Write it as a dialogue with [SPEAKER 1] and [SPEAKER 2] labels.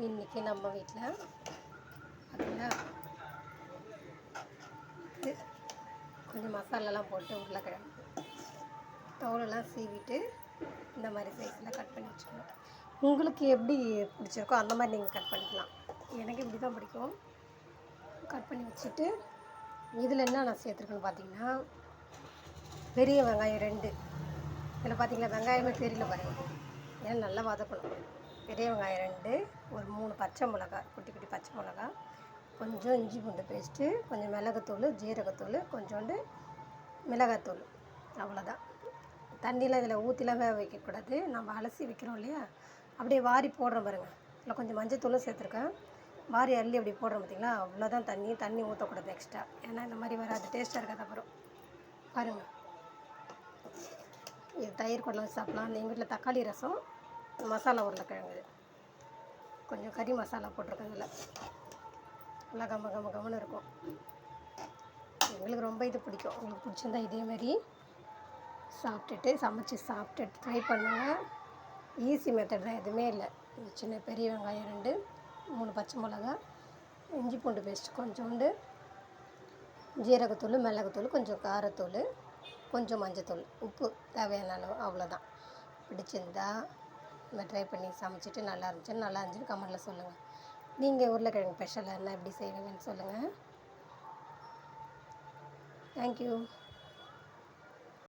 [SPEAKER 1] இன்றைக்கி நம்ம வீட்டில் பார்த்திங்கன்னா இது கொஞ்சம் மசாலாலாம் போட்டு உருளைக்கிழங்கு தோலெல்லாம் சீவிட்டு இந்த மாதிரி சைஸில் கட் பண்ணி வச்சுக்கணும். உங்களுக்கு எப்படி பிடிச்சிருக்கோ அந்த மாதிரி நீங்கள் கட் பண்ணிக்கலாம். எனக்கு இப்படி தான் பிடிக்கும். கட் பண்ணி வச்சுட்டு இதில் என்ன நான் சேர்த்துருக்கேன்னு பார்த்தீங்கன்னா, பெரிய வெங்காயம் 2. இதில் பார்த்தீங்கன்னா வெங்காயமே தெரியல பாருங்கள், ஏன்னா நல்லா வதக்கணும். பெரிய வெங்காயம் 2, ஒரு 3 பச்சை மிளகா, குட்டி குட்டி பச்சை மிளகா, கொஞ்சம் இஞ்சி பூண்டு பேஸ்ட்டு, கொஞ்சம் மிளகுத்தூள், ஜீரகத்தூள், கொஞ்சோண்டு மிளகாத்தூள், அவ்வளோதான். தண்ணியில் இதில் ஊற்றிலாம் வேக வைக்கக்கூடாது. நம்ம அலசி வைக்கிறோம் இல்லையா, அப்படியே வாரி போடுறோம் பாருங்கள். இதில் கொஞ்சம் மஞ்சத்தூளும் சேர்த்துருக்கேன். வாரி அள்ளி அப்படி போடுறோம் பார்த்திங்களா, அவ்வளோதான். தண்ணி ஊற்றக்கூடாது எக்ஸ்ட்ரா, ஏன்னா இந்த மாதிரி வராது, டேஸ்ட்டாக இருக்காது. அப்புறம் பாருங்கள், இது தயிர் குழம்பு சாப்பிட்லாம். எங்கள் வீட்டில் தக்காளி ரசம், மசாலா உருளைக்கிழங்கு, கொஞ்சம் கறி மசாலா போட்டிருக்கேன். இதில் நல்லா கம்மன்னு இருக்கும். எங்களுக்கு ரொம்ப இது பிடிக்கும். உங்களுக்கு பிடிச்சிருந்தா இதேமாரி சமைச்சு சாப்பிட்டுட்டு ட்ரை பண்ணுங்கள். ஈஸி மெத்தட் தான், எதுவுமே இல்லை. சின்ன பெரிய வெங்காயம் 2, 3 பச்சை மிளகா, இஞ்சி பூண்டு பேஸ்ட் கொஞ்சோண்டு, ஜீரகத்தூள், மிளகுத்தூள், கொஞ்சம் காரத்தூள், கொஞ்சம் மஞ்சத்தூள், உப்பு தேவையான அளவு, அவ்வளோதான். பிடிச்சிருந்தா இந்த ட்ரை பண்ணி சமைச்சிட்டு நல்லா இருந்துச்சுன்னு கமெண்ட்டில் சொல்லுங்கள். நீங்கள் உருளைக்கிழங்கு ஸ்பெஷலாக என்ன எப்படி செய்வீங்கன்னு சொல்லுங்கள். தேங்க்யூ.